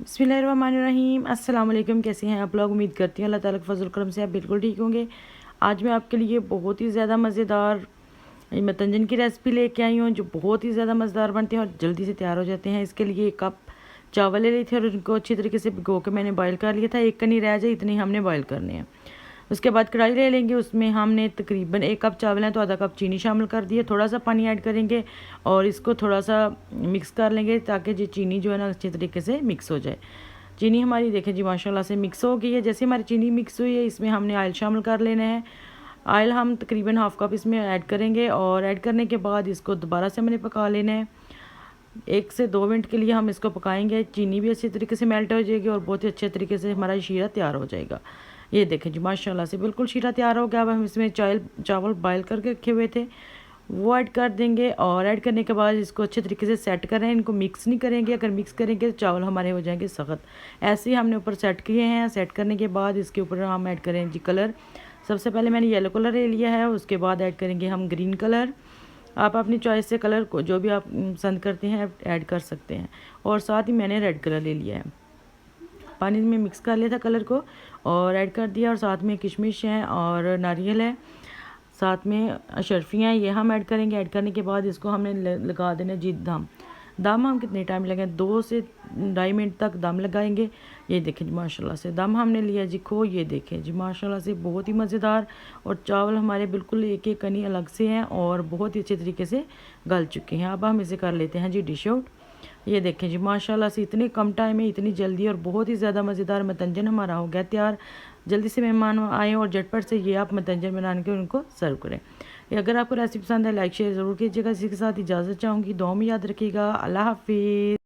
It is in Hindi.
बिस्मिल्लाहिर्रहमानिर्रहीम। अस्सलाम वालेकुम। कैसे हैं आप लोग? उम्मीद करती हूँ अल्लाह ताला के फजल करम से आप बिल्कुल ठीक होंगे। आज मैं आपके लिए बहुत ही ज़्यादा मज़ेदार मतंजन की रेसिपी लेके आई हूँ, जो बहुत ही ज़्यादा मज़ेदार बनते हैं और जल्दी से तैयार हो जाते हैं। इसके लिए 1 कप चावल ले लिए थे और उनको अच्छी तरीके से भिगो के मैंने बॉयल कर लिया था। एक कनी रह जाए इतनी हमने बॉयल करने हैं। उसके बाद कढ़ाई ले लेंगे, उसमें हमने तकरीबन 1 कप चावल है तो आधा कप चीनी शामिल कर दिए। थोड़ा सा पानी ऐड करेंगे और इसको थोड़ा सा मिक्स कर लेंगे ताकि जो चीनी जो है ना अच्छे तरीके से मिक्स हो जाए। चीनी हमारी देखें जी माशाल्लाह से मिक्स हो गई है। जैसे हमारी चीनी मिक्स हुई है, इसमें हमने ऑयल शामिल कर लेना है। ऑयल हम तकरीबन 1/2 कप इसमें ऐड करेंगे और ऐड करने के बाद इसको दोबारा से हमने पका लेना है। 1 से 2 मिनट के लिए हम इसको पकाएंगे। चीनी भी अच्छी तरीके से मेल्ट हो जाएगी और बहुत ही अच्छे तरीके से हमारा शीरा तैयार हो जाएगा। ये देखें जी माशाल्लाह से बिल्कुल शीरा तैयार हो गया। अब हम इसमें चावल बॉयल करके रखे हुए थे वो ऐड कर देंगे और ऐड करने के बाद इसको अच्छे तरीके से सेट करें। इनको मिक्स नहीं करेंगे, अगर मिक्स करेंगे तो चावल हमारे हो जाएंगे सख्त। ऐसे ही हमने ऊपर सेट किए हैं। सेट करने के बाद इसके ऊपर हम ऐड करें जी कलर। सबसे पहले मैंने येलो कलर ले लिया है, उसके बाद ऐड करेंगे हम ग्रीन कलर। आप अपनी चॉइस से कलर को जो भी आप पसंद करते हैं ऐड कर सकते हैं। और साथ ही मैंने रेड कलर ले लिया है। पानी में मिक्स कर लिया था कलर को और ऐड कर दिया। और साथ में किशमिश है और नारियल है, साथ में अशरफियाँ ये हम ऐड करेंगे। ऐड करने के बाद इसको हमने लगा देना जी दम हम कितने टाइम लगेंगे? 2 से 2.5 मिनट तक दम लगाएंगे। ये देखें जी माशाल्लाह से दम हमने लिया जी खो। ये देखें जी माशाल्लाह से बहुत ही मज़ेदार। और चावल हमारे बिल्कुल एक एक कनी अलग से हैं और बहुत ही अच्छे तरीके से गल चुके हैं। अब हम इसे कर लेते हैं जी डिश आउट। ये देखें जी माशाल्लाह से इतने कम टाइम में इतनी जल्दी और बहुत ही ज़्यादा मज़ेदार मतंजन हमारा हो गया तैयार। जल्दी से मेहमान आए और झटपट से ये आप मतंजन बना के उनको सर्व करें। अगर आपको रेसिपी पसंद है लाइक शेयर ज़रूर कीजिएगा। इसी के साथ इजाज़त चाहूँगी। दुआ में याद रखिएगा। अल्लाह हाफिज़।